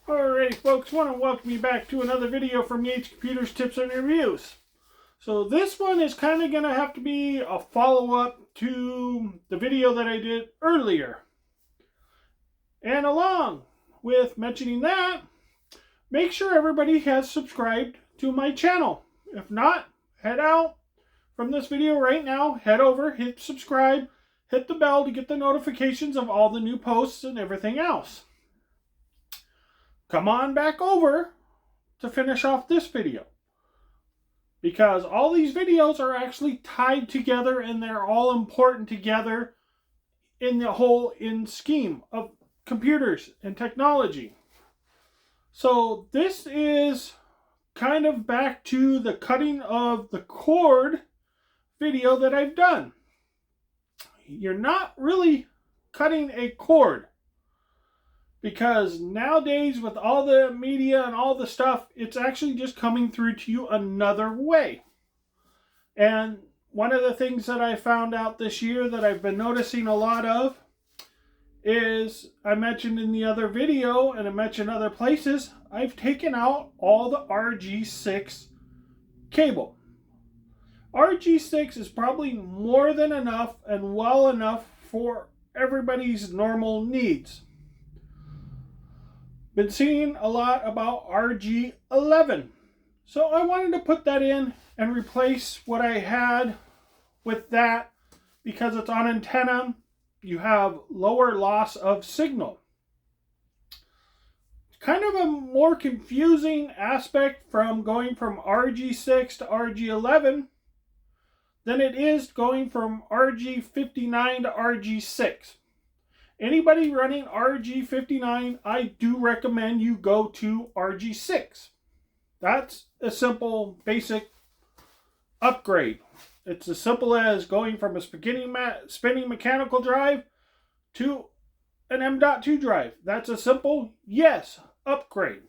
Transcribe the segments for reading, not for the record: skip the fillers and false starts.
Alright folks, want to welcome you back to another video from Yates Computers Tips and Reviews. So this one is kind of going to have to be a follow-up to the video that I did earlier. And along with mentioning that, make sure everybody has subscribed to my channel. If not, head out from this video right now, head over, hit subscribe, hit the bell to get the notifications of all the new posts and everything else. Come on back over to finish off this video, because all these videos are actually tied together and they're all important together in the whole scheme of computers and technology. So this is kind of back to the cutting of the cord video that I've done. You're not really cutting a cord, because nowadays with all the media and all the stuff, it's actually just coming through to you another way. And one of the things that I found out this year that I've been noticing a lot of is, I mentioned in the other video and I mentioned other places, I've taken out all the RG6 cable. RG6 is probably more than enough and well enough for everybody's normal needs. Been seeing a lot about RG11. So I wanted to put that in and replace what I had with that, because it's on antenna. You have lower loss of signal. Kind of a more confusing aspect from going from RG6 to RG11 than it is going from RG59 to RG6. Anybody running RG59, I do recommend you go to RG6. That's a simple, basic upgrade. It's as simple as going from a spinning mechanical drive to an M.2 drive. That's a simple, yes, upgrade.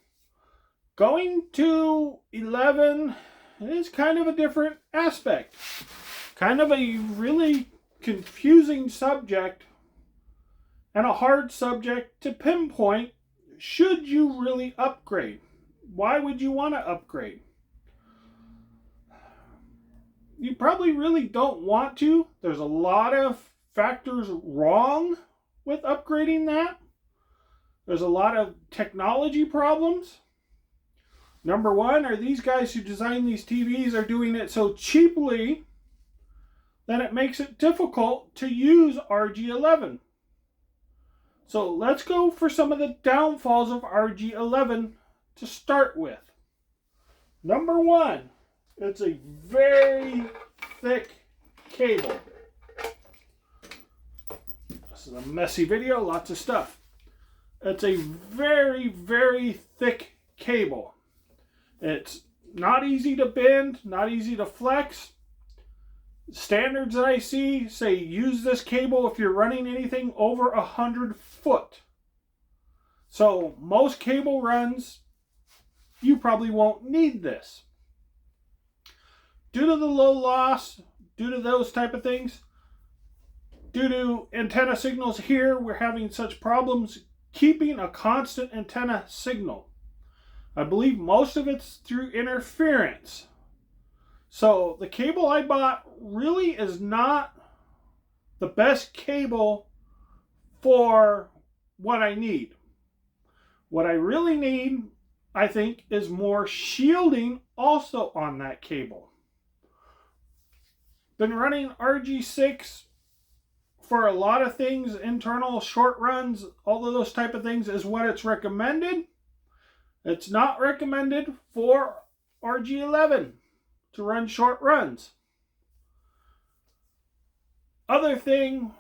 Going to 11 is kind of a different aspect. Kind of a really confusing subject and a hard subject to pinpoint. Should you really upgrade? Why would you want to upgrade? You probably really don't want to. There's a lot of factors wrong with upgrading that. There's a lot of technology problems. Number one, are these guys who design these TVs are doing it so cheaply that it makes it difficult to use RG11. So let's go for some of the downfalls of RG11 to start with. Number one, it's a very thick cable. This is a messy video, lots of stuff. It's a very, very thick cable. It's not easy to bend, not easy to flex. Standards that I see say use this cable if you're running anything over 100 foot. So most cable runs, you probably won't need this. Due to the low loss, due to those type of things, due to antenna signals here, we're having such problems keeping a constant antenna signal. I believe most of it's through interference. So the cable I bought really is not the best cable for what I need. What I really need, I think, is more shielding also on that cable. Been running RG6 for a lot of things, internal short runs, all of those type of things is what it's recommended. It's not recommended for RG11 to run short runs. Other thing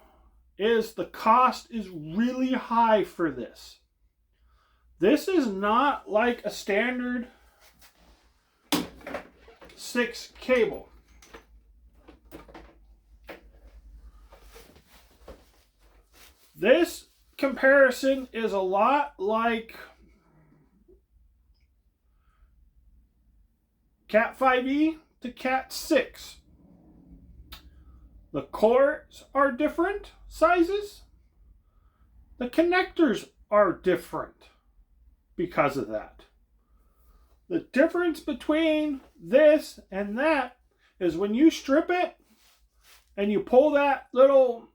is the cost is really high for this. This is not like a standard 6 cable. This comparison is a lot like Cat 5e to Cat 6. The cords are different sizes. The connectors are different. because of that. The difference between this and that is when you strip it and you pull that little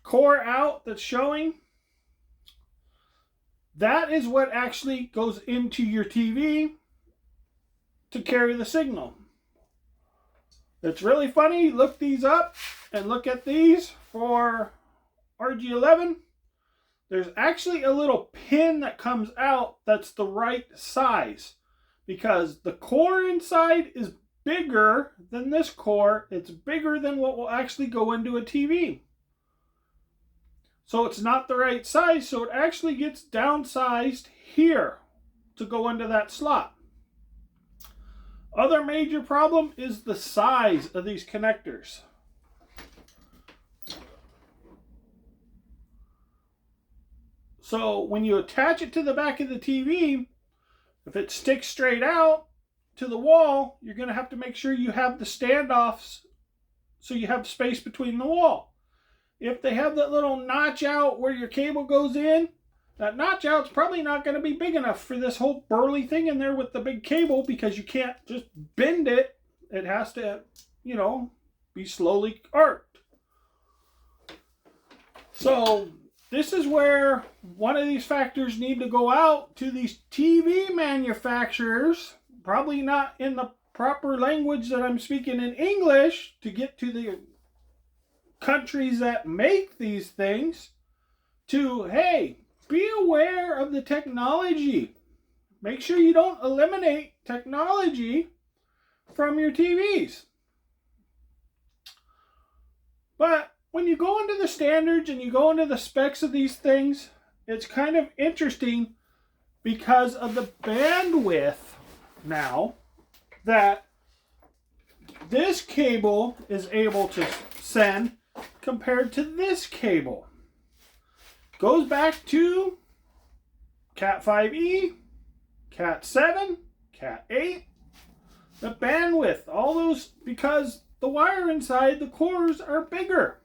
core out that's showing, that is what actually goes into your TV to carry the signal. It's really funny. Look these up and look at these for RG11. There's actually a little pin that comes out that's the right size, because the core inside is bigger than this core. It's bigger than what will actually go into a TV. So it's not the right size, so it actually gets downsized here to go into that slot. Other major problem is the size of these connectors. So when you attach it to the back of the TV, if it sticks straight out to the wall, you're going to have to make sure you have the standoffs so you have space between the wall. If they have that little notch out where your cable goes in, that notch out's probably not going to be big enough for this whole burly thing in there with the big cable, because you can't just bend it. It has to, be slowly arced. So this is where one of these factors need to go out to these TV manufacturers, probably not in the proper language that I'm speaking in English, to get to the countries that make these things, to, hey, be aware of the technology. Make sure you don't eliminate technology from your TVs. But when you go into the standards and you go into the specs of these things, it's kind of interesting because of the bandwidth now that this cable is able to send compared to this cable. Goes back to Cat 5e, Cat 7, Cat 8. The bandwidth, all those, because the wire inside the cores are bigger.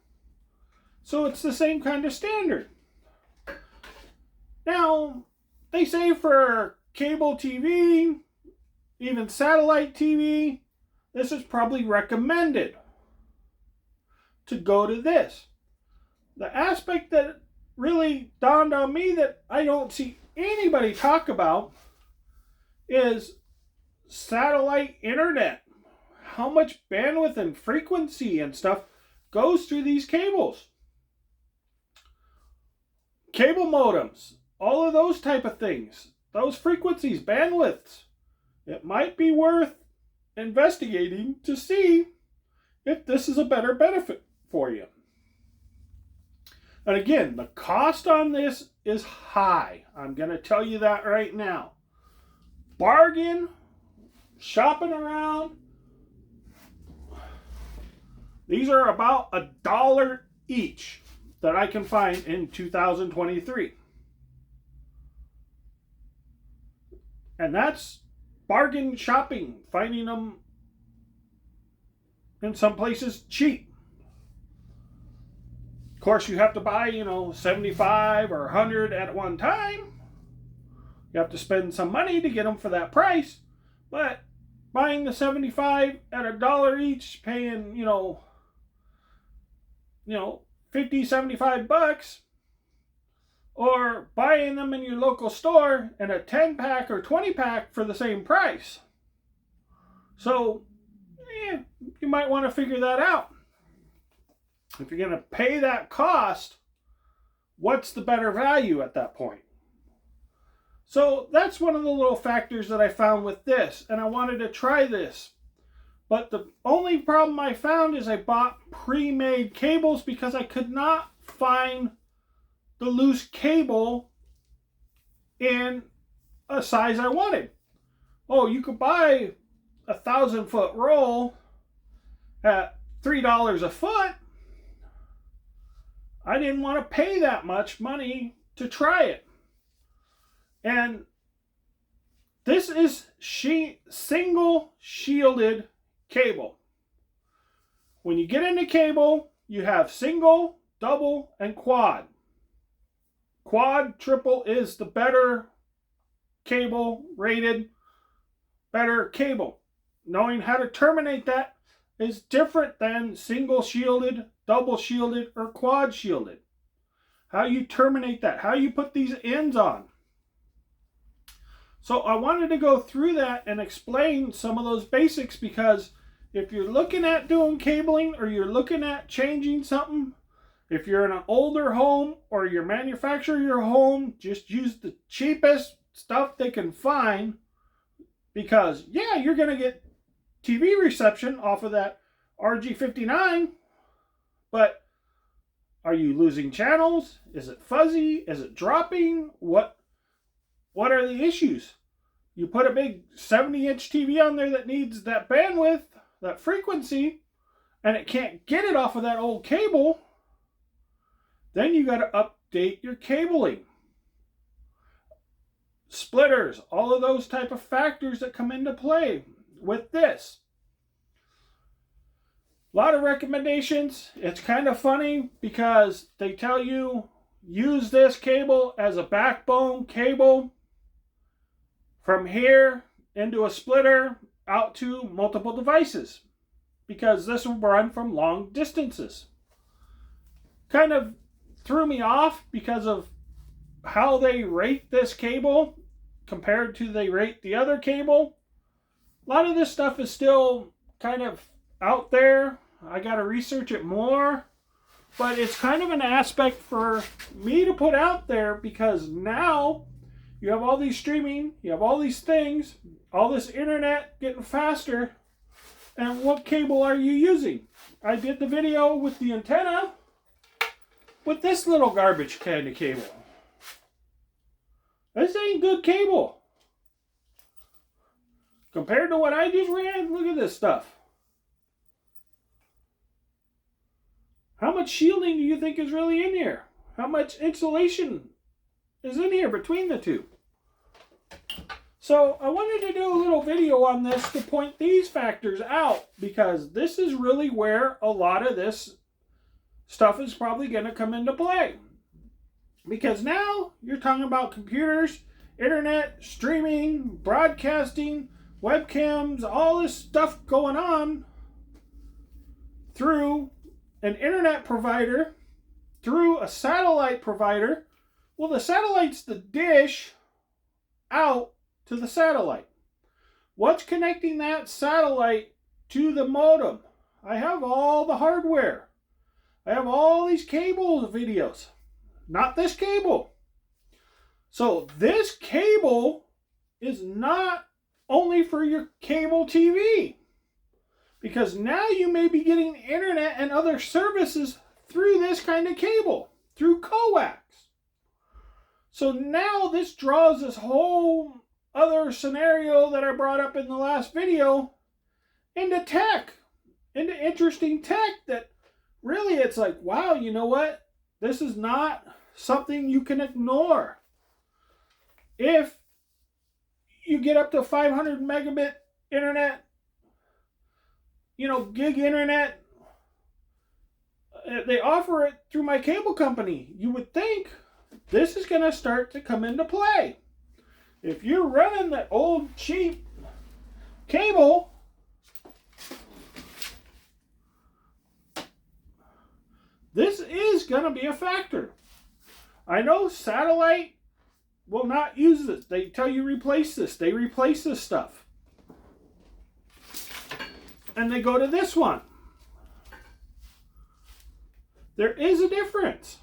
So it's the same kind of standard. Now, they say for cable TV, even satellite TV, this is probably recommended to go to this. The aspect that really dawned on me that I don't see anybody talk about is satellite internet. How much bandwidth and frequency and stuff goes through these cables. Cable modems, all of those type of things, those frequencies, bandwidths. It might be worth investigating to see if this is a better benefit for you. And again, the cost on this is high. I'm going to tell you that right now. Bargain, shopping around. These are about $1 each that I can find in 2023. And that's bargain shopping, finding them in some places cheap. Of course, you have to buy, 75 or 100 at one time. You have to spend some money to get them for that price. But buying the 75 at $1 each, paying, 50, 75 bucks, or buying them in your local store in a 10-pack or 20-pack for the same price. So, you might want to figure that out. If you're going to pay that cost, what's the better value at that point? So that's one of the little factors that I found with this, and I wanted to try this. But the only problem I found is I bought pre-made cables because I could not find the loose cable in a size I wanted. Oh, you could buy a 1,000-foot roll at $3 a foot. I didn't want to pay that much money to try it. And this is single shielded cable. When you get into cable, you have single, double, and quad. Quad, triple is the better cable rated better cable. Knowing how to terminate that is different than single shielded, double shielded, or quad shielded. How you terminate that, how you put these ends on. So I wanted to go through that and explain some of those basics, because if you're looking at doing cabling or you're looking at changing something, if you're in an older home or you're manufacturing your home, just use the cheapest stuff they can find, because yeah, you're going to get TV reception off of that RG59, but are you losing channels? Is it fuzzy? Is it dropping? What are the issues? You put a big 70-inch TV on there that needs that bandwidth, that frequency, and it can't get it off of that old cable, then you got to update your cabling. Splitters, all of those type of factors that come into play with this. A lot of recommendations. It's kind of funny because they tell you use this cable as a backbone cable from here into a splitter out to multiple devices, because this will run from long distances. Kind of threw me off because of how they rate this cable compared to they rate the other cable. A lot of this stuff is still kind of out there. I got to research it more, but it's kind of an aspect for me to put out there, because now you have all these streaming, you have all these things, all this internet getting faster, and what cable are you using? I did the video with the antenna with this little garbage kind of cable. This ain't good cable. Compared to what I just ran, look at this stuff. How much shielding do you think is really in here? How much insulation is in here between the two? So I wanted to do a little video on this to point these factors out, because this is really where a lot of this stuff is probably going to come into play. Because now you're talking about computers, internet, streaming, broadcasting, webcams, all this stuff going on through an internet provider, through a satellite provider. Well, the satellite's the dish out to the satellite. What's connecting that satellite to the modem? I have all the hardware. I have all these cable videos. Not this cable. So this cable is not only for your cable TV, because now you may be getting internet and other services through this kind of cable, through coax. So now this draws this whole other scenario that I brought up in the last video into tech, into interesting tech that really it's like, wow, you know what? This is not something you can ignore. If you get up to 500 megabit internet, gig internet, they offer it through my cable company. You would think this is going to start to come into play. If you're running that old cheap cable, this is going to be a factor. I know satellite will not use this. They tell you replace this. They replace this stuff. And they go to this one. There is a difference.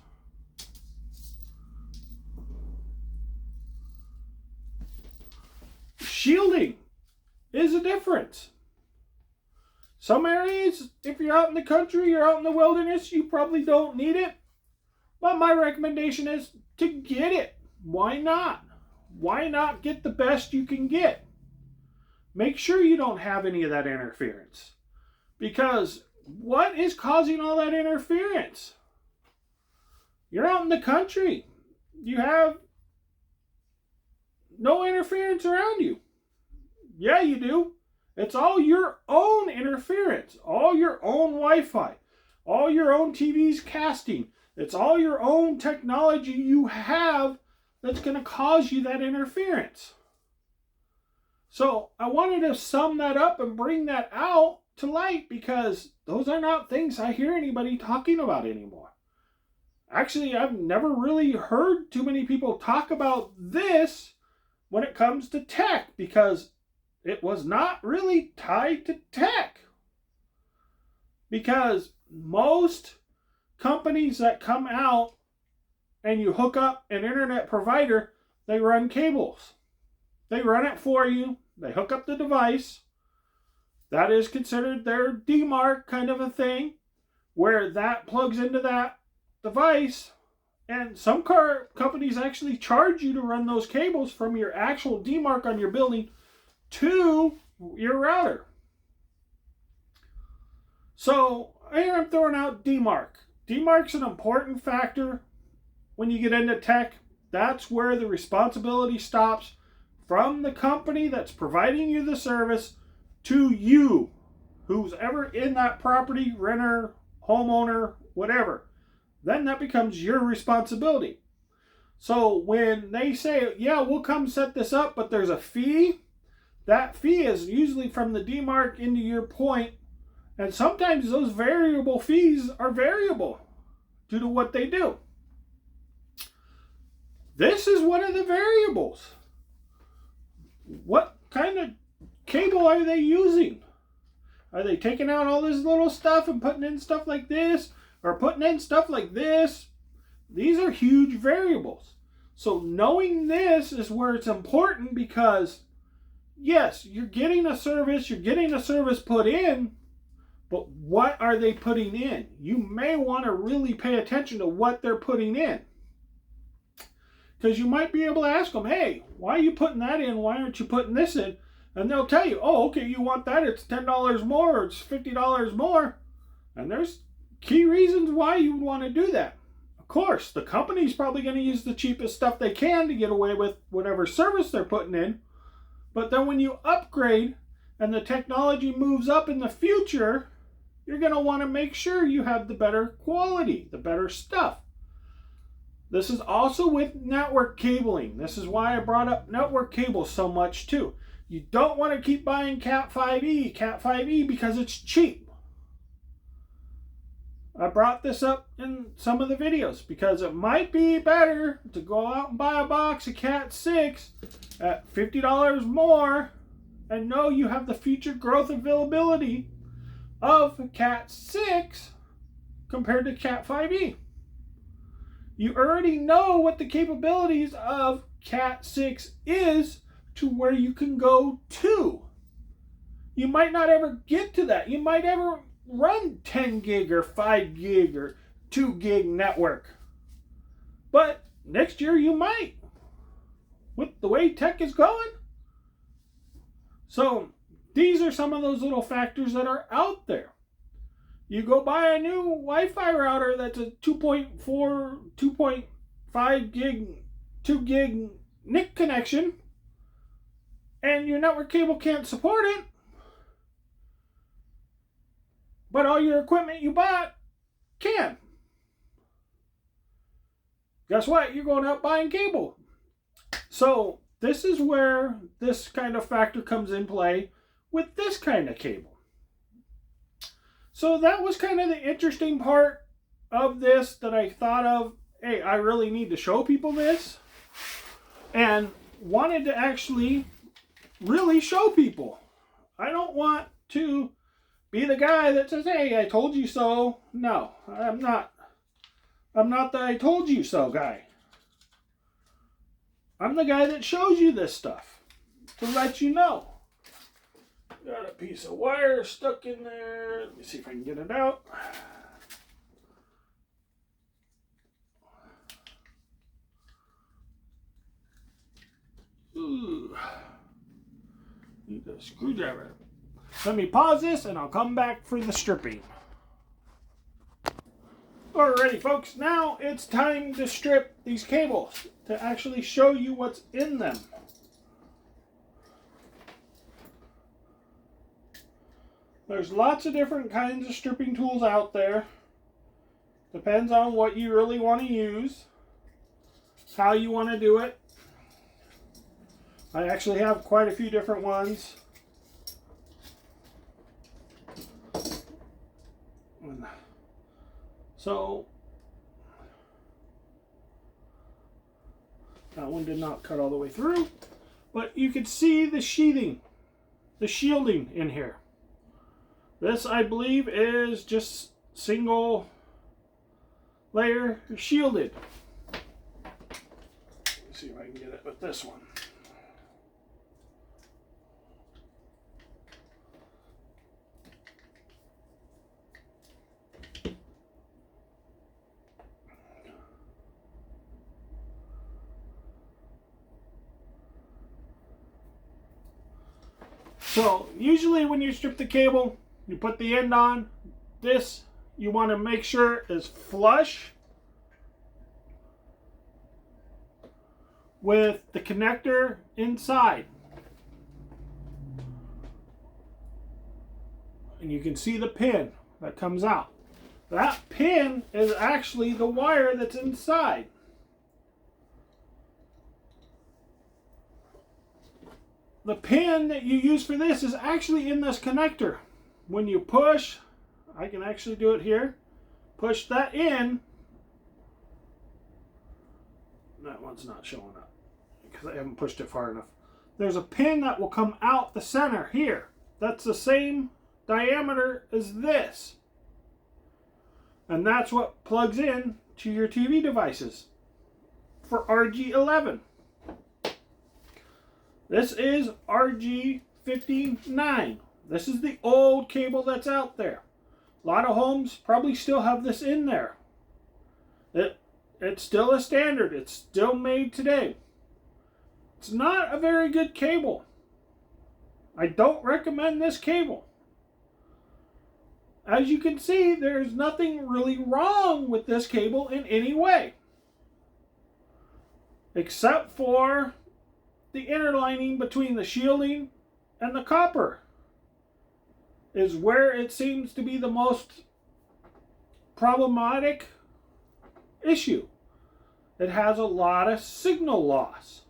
Shielding is a difference. Some areas, if you're out in the country, you're out in the wilderness, you probably don't need it. But my recommendation is to get it. Why not? Why not get the best you can get? Make sure you don't have any of that interference. Because what is causing all that interference? You're out in the country. You have no interference around you. Yeah, you do. It's all your own interference, all your own Wi-Fi, all your own TV's casting. It's all your own technology you have that's going to cause you that interference. So I wanted to sum that up and bring that out to light because those are not things I hear anybody talking about anymore. Actually, I've never really heard too many people talk about this when it comes to tech because it was not really tied to tech. Because most companies that come out and you hook up an internet provider, they run cables. They run it for you. They hook up the device. That is considered their DMARC kind of a thing, where that plugs into that device. And some car companies actually charge you to run those cables from your actual DMARC on your building to your router. So here I'm throwing out DMARC. DMARC's an important factor when you get into tech. That's where the responsibility stops from the company that's providing you the service to you, who's ever in that property, renter, homeowner, whatever. Then that becomes your responsibility. So when they say, yeah, we'll come set this up, but there's a fee, that fee is usually from the DMARC into your point. And sometimes those variable fees are variable due to what they do. This is one of the variables. What kind of cable are they using? Are they taking out all this little stuff and putting in stuff like this? Or putting in stuff like this? These are huge variables. So knowing this is where it's important because, yes, you're getting a service put in, but what are they putting in? You may want to really pay attention to what they're putting in. Because you might be able to ask them, hey, why are you putting that in? Why aren't you putting this in? And they'll tell you, oh, okay, you want that? It's $10 more, or it's $50 more. And there's key reasons why you would want to do that. Of course, the company's probably going to use the cheapest stuff they can to get away with whatever service they're putting in. But then when you upgrade and the technology moves up in the future, you're going to want to make sure you have the better quality, the better stuff. This is also with network cabling. This is why I brought up network cables so much too. You don't want to keep buying Cat 5e because it's cheap. I brought this up in some of the videos because it might be better to go out and buy a box of Cat 6 at $50 more and know you have the future growth availability of Cat 6 compared to Cat 5e. You already know what the capabilities of Cat 6 is to where you can go to. You might not ever get to that. You might ever run 10 gig or 5 gig or 2 gig network. But next year you might, with the way tech is going. So these are some of those little factors that are out there. You go buy a new Wi-Fi router that's a 2.4, 2.5 gig, 2 gig NIC connection, and your network cable can't support it, but all your equipment you bought can. Guess what? You're going out buying cable. So this is where this kind of factor comes in play with this kind of cable. So that was kind of the interesting part of this that I thought of, hey, I really need to show people this. And wanted to actually really show people. I don't want to be the guy that says, hey, I told you so. No, I'm not. I'm not the I told you so guy. I'm the guy that shows you this stuff to let you know. Got a piece of wire stuck in there. Let me see if I can get it out. Ooh. Need a screwdriver. Let me pause this and I'll come back for the stripping. Alrighty folks, now it's time to strip these cables to actually show you what's in them. There's lots of different kinds of stripping tools out there. Depends on what you really want to use, how you want to do it. I actually have quite a few different ones. So that one did not cut all the way through, but you can see the sheathing, the shielding in here. This, I believe, is just single layer shielded. Let's see if I can get it with this one. So usually when you strip the cable, you put the end on. This you want to make sure is flush with the connector inside. And you can see the pin that comes out. That pin is actually the wire that's inside. The pin that you use for this is actually in this connector. When you push, I can actually do it here, push that in. That one's not showing up because I haven't pushed it far enough. There's a pin that will come out the center here. That's the same diameter as this. And that's what plugs in to your TV devices for RG11. This is RG59. This is the old cable that's out there. A lot of homes probably still have this in there. It's still a standard. It's still made today. It's not a very good cable. I don't recommend this cable. As you can see, there's nothing really wrong with this cable in any way, except for the inner lining between the shielding and the copper is where it seems to be the most problematic issue. It has a lot of signal loss.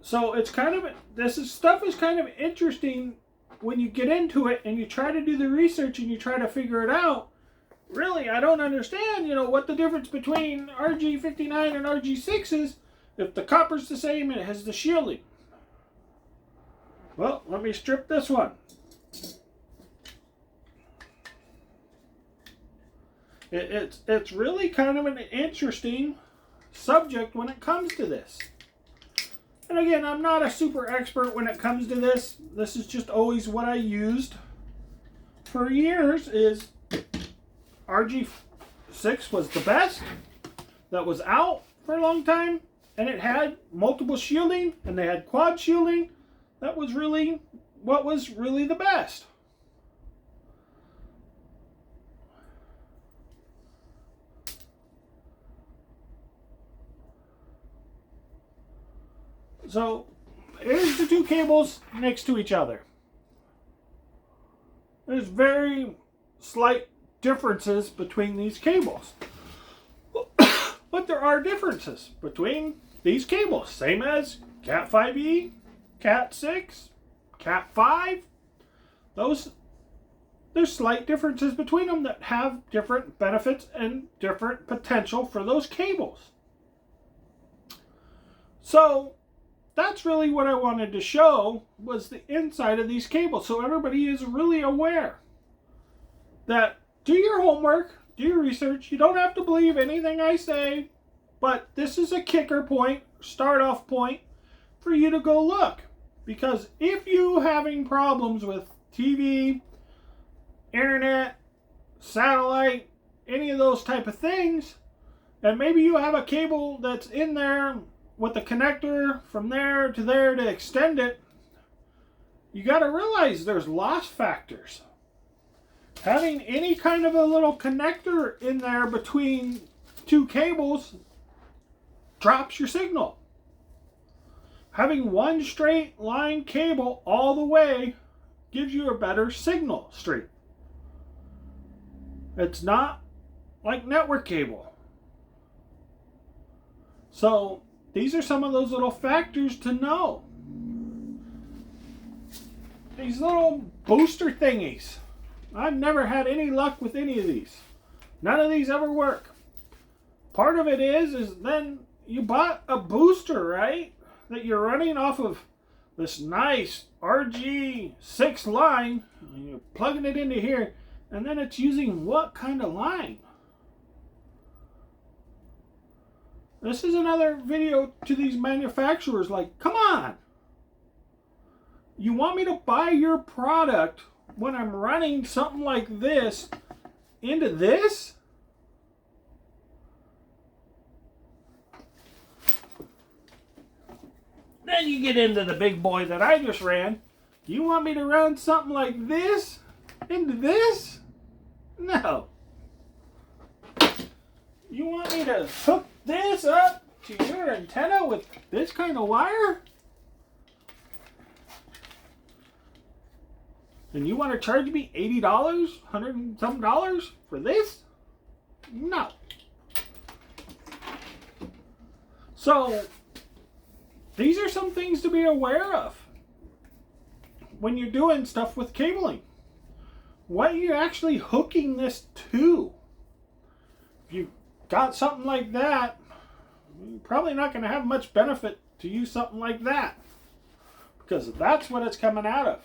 So it's kind of, stuff is kind of interesting when you get into it and you try to do the research and you try to figure it out. Really, I don't understand, what the difference between RG59 and RG6 is. If the copper's the same, it has the shielding. Well, let me strip this one. It's really kind of an interesting subject when it comes to this. And again, I'm not a super expert when it comes to this. This is just always what I used for years. Is RG6 was the best that was out for a long time. And it had multiple shielding, and they had quad shielding. That was really what was really the best. So here's the two cables next to each other. There's very slight differences between these cables. But there are differences between these cables. Same as Cat 5e, Cat 6, Cat 5. There's slight differences between them that have different benefits and different potential for those cables. So that's really what I wanted to show, was the inside of these cables, so everybody is really aware that do your homework, do your research. You don't have to believe anything I say, but this is a kicker point, start off point for you to go look. Because if you're having problems with TV, internet, satellite, any of those type of things, and maybe you have a cable that's in there with a connector from there to extend it, you got to realize there's loss factors. Having any kind of a little connector in there between two cables drops your signal. Having one straight line cable all the way gives you a better signal stream. It's not like network cable. So these are some of those little factors to know. These little booster thingies. I've never had any luck with any of these. None of these ever work. Part of it is then you bought a booster, right? That you're running off of this nice RG6 line. And you're plugging it into here. And then it's using what kind of line? This is another video to these manufacturers. Like, come on. You want me to buy your product when I'm running something like this into this? Then you get into the big boy that I just ran. You want me to run something like this into this? No. You want me to hook this up to your antenna with this kind of wire? And you want to charge me $80, $100 and some dollars for this? No. So, these are some things to be aware of when you're doing stuff with cabling. What are you actually hooking this to? If you got something like that, you're probably not going to have much benefit to use something like that, because that's what it's coming out of.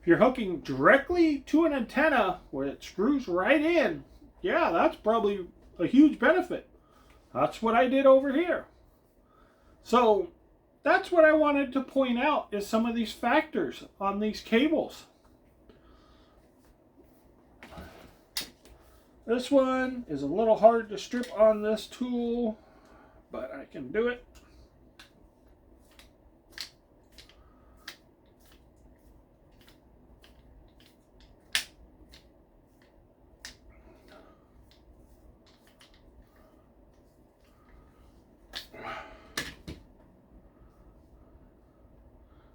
If you're hooking directly to an antenna where it screws right in, yeah, that's probably a huge benefit. That's what I did over here. So that's what I wanted to point out, is some of these factors on these cables. This one is a little hard to strip on this tool, but I can do it.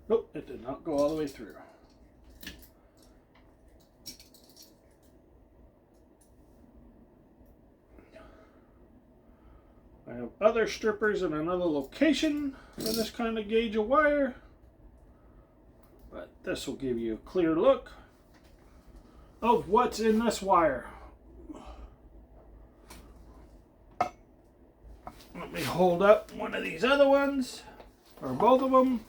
Nope, it did not go all the way through. I have other strippers in another location for this kind of gauge of wire, but this will give you a clear look of what's in this wire. Let me hold up one of these other ones, or both of them.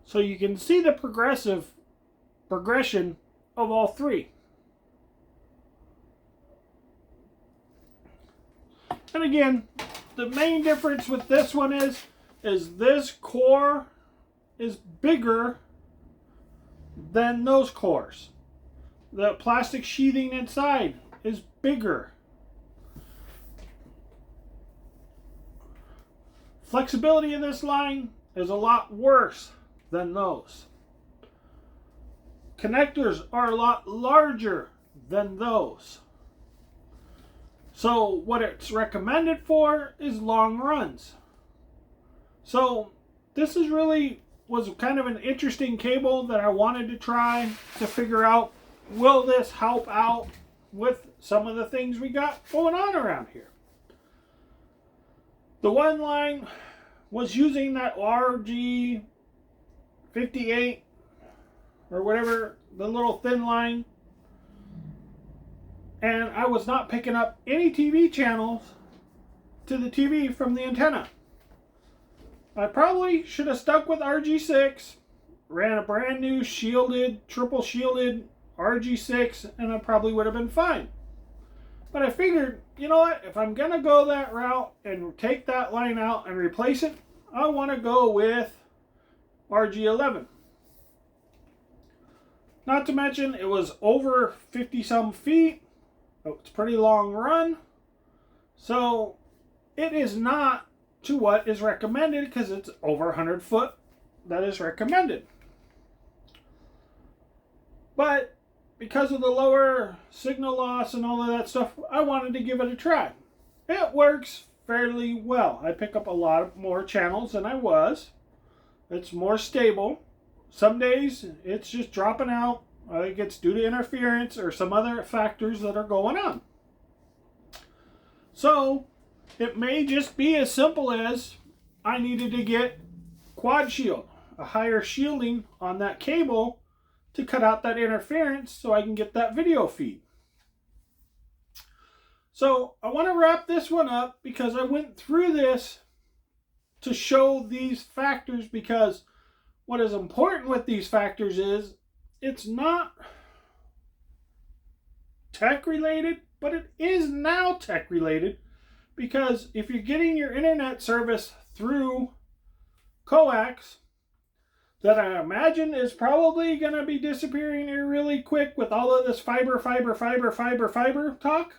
So you can see the progression of all three. And again, the main difference with this one is this core is bigger than those cores. The plastic sheathing inside is bigger. Flexibility in this line is a lot worse than those. Connectors are a lot larger than those. So what it's recommended for is long runs. So this is really was kind of an interesting cable that I wanted to try to figure out, will this help out with some of the things we got going on around here. The one line was using that RG 58 or whatever, the little thin line, and I was not picking up any TV channels to the TV from the antenna. I probably should have stuck with RG6, ran a brand new shielded, triple shielded RG6, and I probably would have been fine. But I figured, you know what, if I'm going to go that route and take that line out and replace it, I want to go with RG11. Not to mention, it was over 50 some feet. It's a pretty long run. So it is not to what is recommended, because it's over 100 foot that is recommended. But because of the lower signal loss and all of that stuff, I wanted to give it a try. It works fairly well. I pick up a lot more channels than I was. It's more stable. Some days it's just dropping out. I think it's due to interference or some other factors that are going on. So it may just be as simple as I needed to get quad shield, a higher shielding on that cable to cut out that interference so I can get that video feed. So I want to wrap this one up because I went through this to show these factors, because what is important with these factors is it's not tech related, but it is now tech related, because if you're getting your internet service through coax, that I imagine is probably going to be disappearing here really quick with all of this fiber talk,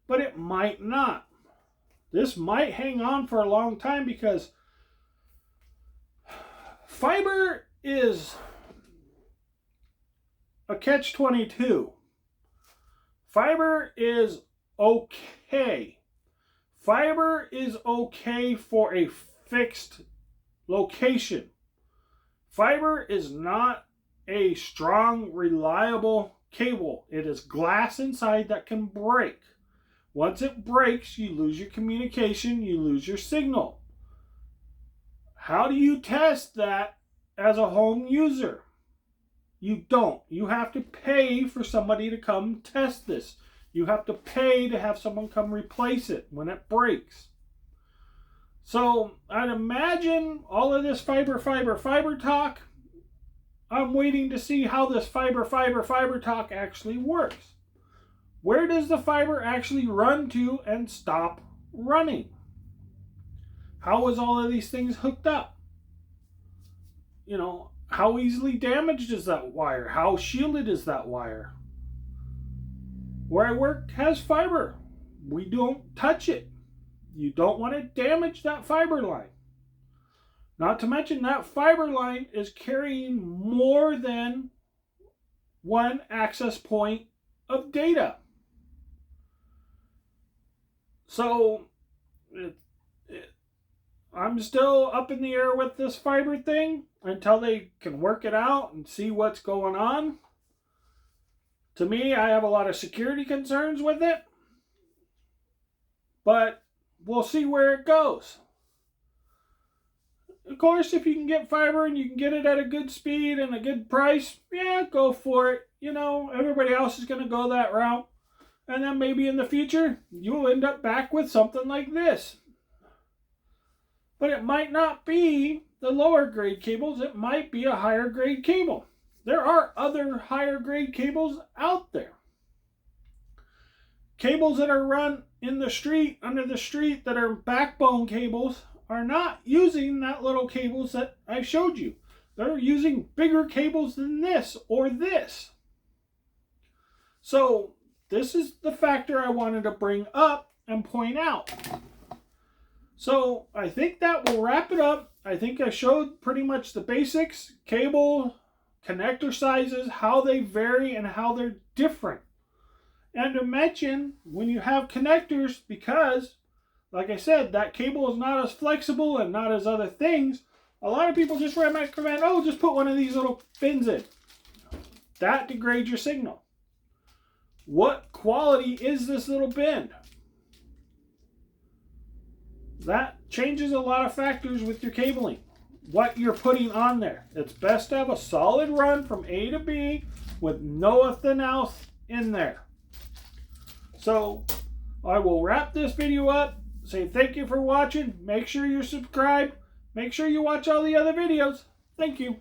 but it might not. This might hang on for a long time because fiber is a catch-22. Fiber is okay. Fiber is okay for a fixed location. Fiber is not a strong, reliable cable. It is glass inside that can break. Once it breaks, you lose your communication, you lose your signal. How do you test that as a home user? You don't. You have to pay for somebody to come test this. You have to pay to have someone come replace it when it breaks. So I'd imagine all of this fiber talk, I'm waiting to see how this fiber talk actually works. Where does the fiber actually run to and stop running? How is all of these things hooked up? You know, how easily damaged is that wire? How shielded is that wire? Where I work has fiber. We don't touch it. You don't want to damage that fiber line. Not to mention that fiber line is carrying more than one access point of data. So I'm still up in the air with this fiber thing until they can work it out and see what's going on. To me, I have a lot of security concerns with it, but we'll see where it goes. Of course, if you can get fiber and you can get it at a good speed and a good price, yeah, go for it. You know, everybody else is going to go that route. And then maybe in the future, you'll end up back with something like this. But it might not be the lower grade cables. It might be a higher grade cable. There are other higher grade cables out there. Cables that are run in the street, under the street, that are backbone cables are not using that little cables that I showed you. They're using bigger cables than this or this. So this is the factor I wanted to bring up and point out. So I think that will wrap it up. I think I showed pretty much the basics, cable, connector sizes, how they vary and how they're different. And to mention, when you have connectors, because, like I said, that cable is not as flexible and not as other things, a lot of people just recommend, oh, just put one of these little fins in. That degrades your signal. What quality is this little bin? That changes a lot of factors with your cabling. What you're putting on there. It's best to have a solid run from A to B with nothing else in there. So I will wrap this video up. Say thank you for watching. Make sure you're subscribed. Make sure you watch all the other videos. Thank you.